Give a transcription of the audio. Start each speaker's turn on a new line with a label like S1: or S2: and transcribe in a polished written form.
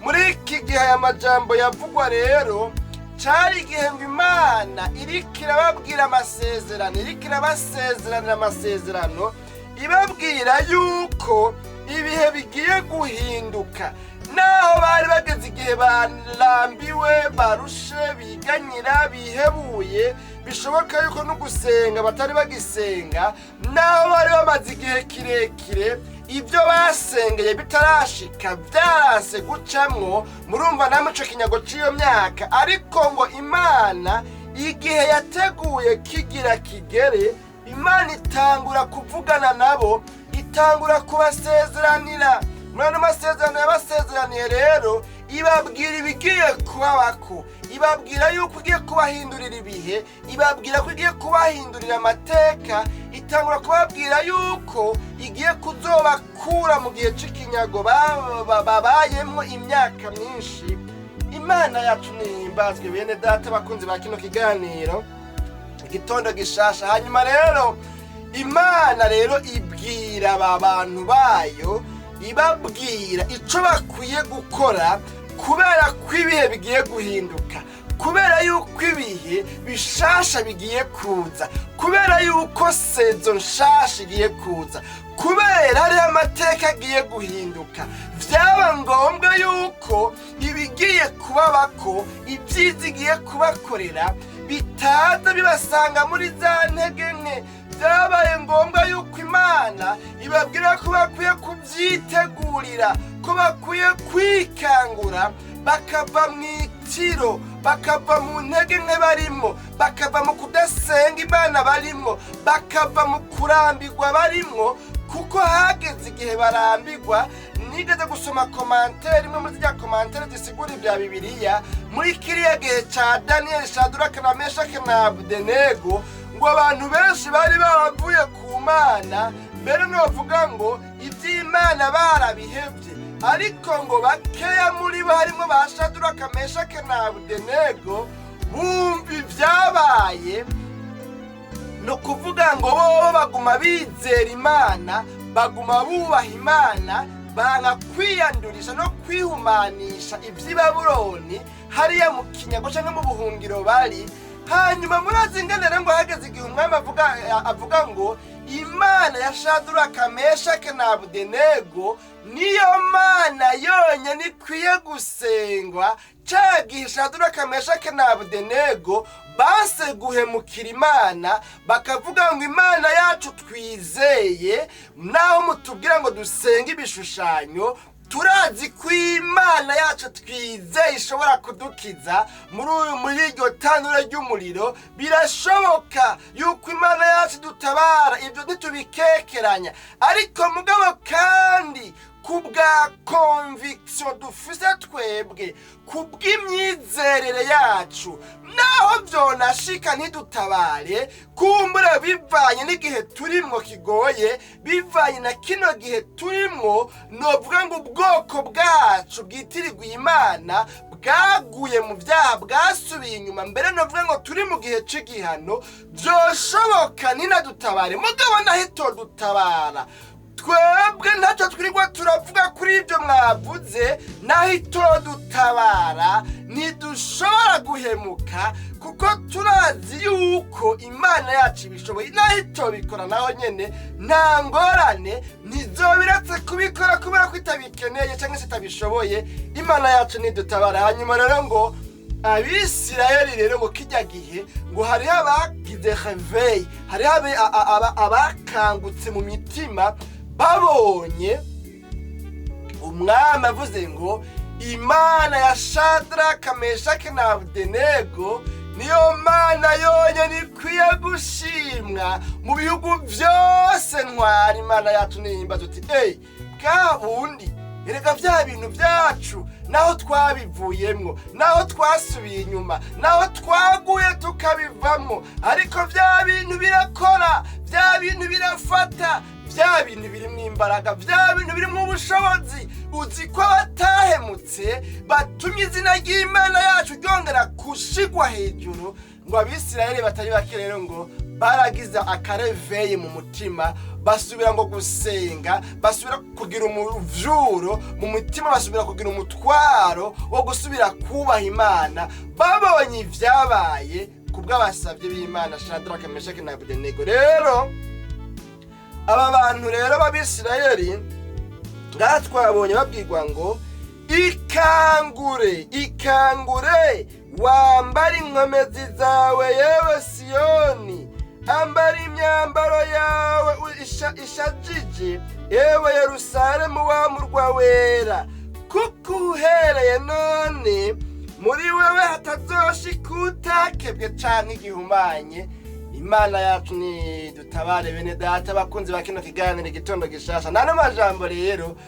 S1: muri iki gihe aya majambo yavugwa rero cari igihe ngo Imana iriko irababwira amasezerano, iriko irabasezeranira amasezerano, ibabwira yuko ibihe bigiye guhinduka. Naho bari bageze igihe barambiwe, barushe, biganyira, bihebuye, bishoboka yuko no gusenga batari bagisenga, naho bari bamaze igihe kirekire ibyo basengeye bitarashika, byaranse gucamwo. Murumva namwe ico kinyago c'iyo myaka, ariko ngo Imana igihe yateguye kigira kigere, Imana itangura kuvugana nabo, itangura kubasezeranira. Mwana amasezerano yabasezeraniye rero, ibabwira ibigiye kubabako, ibabwira yuko igiye kubahindurira ibihe, ibabwira ko igiye kubahindurira amateka, itangura kubabwira yuko igiye kuzobakura mu gihe c'ikinyago babayemwo imyaka myinshi. Imana yacu nihimbazwe bene data bakunzi ba kino kiganiro, igitondo gishasha. Hanyuma rero Imana rero ibwira aba bantu bayo, ibabwira ico bakwiye gukora kubera ko ibihe bigiye guhinduka, kubera yuko ibihe bishasha bigiye kuza, kubera yuko sezo nshasha igiye kuza, kubera hari amateka agiye guhinduka. Vyaba ngombwa yuko ibigiye kubabako, ibyiza igiye kubakorera bitaza bibasanga muri za ntege nke. Vyabaye ngombwa yuko Imana ibabwira ko bakwiye kubyitegurira, ko bakwiye kwikangura, bakava mw'itiro, bakava mu ntege nke barimwo, bakava mu kudasenga Imana barimwo, bakava mu kurambirwa barimwo, kuko hageze igihe barambirwa. Nigeze gusoma komantere imwe muri zya komantere zisigura ibya Bibiliya muri kiriya gihe ca Daniel, Shadraka na Meshaki na Abedenego, ngo abantu benshi bari baravuye ku Mana, mbere novuga ngo ivy'Imana barabihevye, ariko ngo bakeya muri bo harimwo ba Shadraka, Meshaki na Abedenego bumva ivyabaye. No kuvuga ngo bo baguma bizera Imana, baguma bubaha Imana, banga kwiyandurisha no kwihumanisha ivy'Ibabuloni hariya mu kinyago canke mu buhungiro bari. Hanyuma murazi ingene ngo hageze igihe umwami avuga ngo Imana ya Shadraka, Meshaki na Abedenego niyo Mana yonyene ikwiye gusengwa. Ca gihe Shadraka, Meshaki na Abedenego banse guhemukira Imana, bakavuga ngo Imana yacu twizeye, naho mutubwira ngo dusenge ibishushanyo, turazi ko Imana yacu twizeye ishobora kudukiza muri iryo tanura ry'umuriro. Birashoboka yuko Imana yacu dutabara, ibyo ntitubikekeranya, ariko mugabo kandi kubwa conviction dufise twebwe, kubw'imyizerere yacu, naho vyonashika ntidutabare, kumbura bivanye n'igihe turimwo kigoye, bivanye na kino gihe turimwo, novuga ngo ubwoko bwacu bwitirirwa Imana bwaguye mu vyaha, bwasubiye inyuma, mbere novuga ngo turi mu gihe c'igihano. Vyoshoboka ninadutabare, mugabo nahito dutabara. Twebwe ntacyo twirirwa turavuga kuri ibyo mwavuze, nahito dutabara, ntidushobora guhemuka, kuko turazi yuko Imana yacu ibishoboye. Nahito bikora naho nyene nta ngorane, ntizobiretse kubikora kubera ko itabikeneye cyangwa se itabishoboye. Imana yacu nidutabara. Hanyuma rero ngo Abisirayeli rero ngo kijya gihe ngo hariho abagize réveil, hariho abakangutse mu mitima, babonye umwami avuze ngo Imana ya Shadraka, Meshaki na Abedenego niyo Mana yonyene ikwiye gushimwa mu bihugu vyose. Ntwara Imana yacu nihimbaza uti kabundi erega vya bintu vyacu, naho twabivuyemwo, naho twasubiye inyuma, naho twaguye tukabivamwo, ariko vya bintu birakora, vya bintu birafata, vya bintu birimwo imbaraga, vya bintu birimwo ubushobozi. Uzi ko batahemutse, batumye izina ry'Imana yacu ryongera gushigwa hejuru. Ngo Abisirayeli batari bake rero ngo baragize akareveye mu mutima, basubira ngo gusenga, basubira kugira umuvyuro mu mutima, basubira kugira umutwaro wo gusubira kubaha Imana, babonye ivyabaye kubw'abasavye b'Imana Shadraka, Meshaki na Abedenego. Rero aba bantu rero b'Abisirayeli ngaha twabonye babwirwa ngo ikangure, ikangure, wambara inkomezi zawe yewe Siyoni, ambara imyambaro yawe ishajije yewe Yerusalemu wa murwa wera, kuko uhereye none muri wewe hatazoshika utakebwe canke igihumanye. Imana yacu ni dutabare bene data bakunzi ba kino kiganiro igitondo gishasha. Nano majambo rero